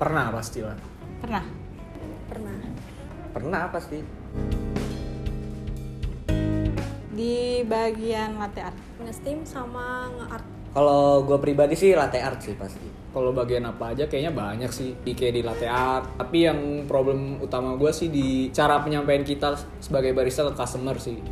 Pernah pastilah. Pernah. Pernah pasti. Di bagian latte art. Nge-steam sama nge-art. Kalau gue pribadi sih latte art sih pasti. Kalau bagian apa aja kayaknya banyak sih kayak di latte art. Tapi yang problem utama gue sih di cara penyampaian kita sebagai barista ke customer sih.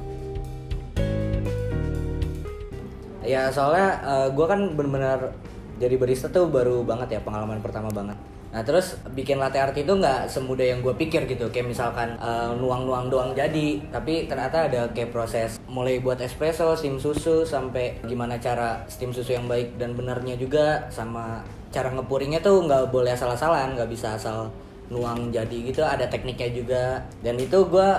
Ya soalnya gue kan benar-benar jadi barista tuh baru banget ya, pengalaman pertama banget. Nah terus bikin latte art itu nggak semudah yang gue pikir gitu. Kayak misalkan nuang-nuang doang jadi, tapi ternyata ada kayak proses mulai buat espresso, steam susu, sampai gimana cara steam susu yang baik dan benernya juga, sama cara ngepuringnya tuh nggak boleh asal-asalan, nggak bisa asal nuang jadi gitu, ada tekniknya juga. Dan itu gue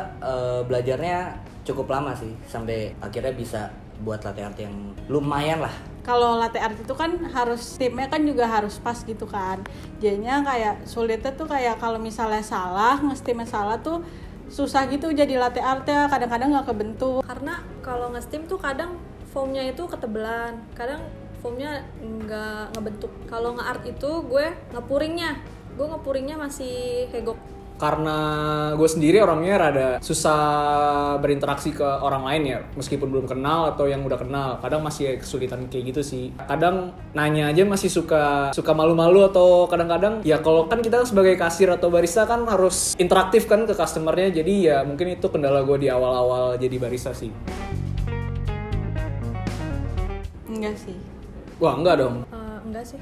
belajarnya cukup lama sih, sampai akhirnya bisa buat latte art yang lumayan lah. Kalau latte art itu kan harus steamnya kan juga harus pas gitu kan. Jadinya kayak sulitnya tuh kayak kalau misalnya salah, nge-steamnya salah tuh susah gitu jadi latte artnya, kadang-kadang nggak kebentuk. Karena kalau nge-steam tuh kadang foamnya itu ketebelan, kadang foamnya nggak ngebentuk. Kalau nge-art itu gue ngepuringnya masih hegok. Karena gue sendiri orangnya rada susah berinteraksi ke orang lain ya, meskipun belum kenal atau yang udah kenal, kadang masih kesulitan kayak gitu sih. Kadang nanya aja masih suka malu-malu, atau kadang-kadang ya kalau kan kita sebagai kasir atau barista kan harus interaktif kan ke customernya, jadi ya mungkin itu kendala gue di awal-awal jadi barista sih. Enggak sih. Wah enggak dong. Enggak sih.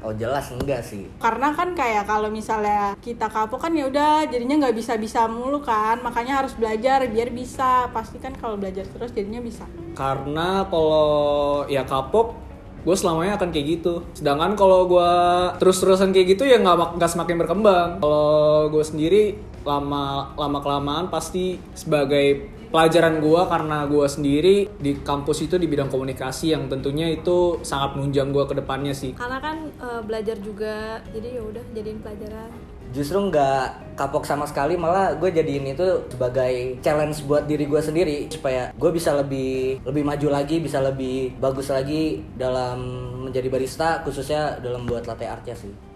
Oh jelas enggak sih. Karena kan kayak kalau misalnya kita kapok kan ya udah jadinya nggak bisa mulu kan, makanya harus belajar biar bisa. Pasti kan kalau belajar terus jadinya bisa. Karena kalau ya kapok, gue selamanya akan kayak gitu. Sedangkan kalau gue terus-terusan kayak gitu ya nggak semakin berkembang. Kalau gue sendiri lama kelamaan pasti sebagai pelajaran gue, karena gue sendiri di kampus itu di bidang komunikasi yang tentunya itu sangat menunjang gue ke depannya sih. Karena kan belajar juga, jadi ya udah jadiin pelajaran. Justru nggak kapok sama sekali, malah gue jadiin itu sebagai challenge buat diri gue sendiri supaya gue bisa lebih maju lagi, bisa lebih bagus lagi dalam menjadi barista, khususnya dalam buat latte artnya sih.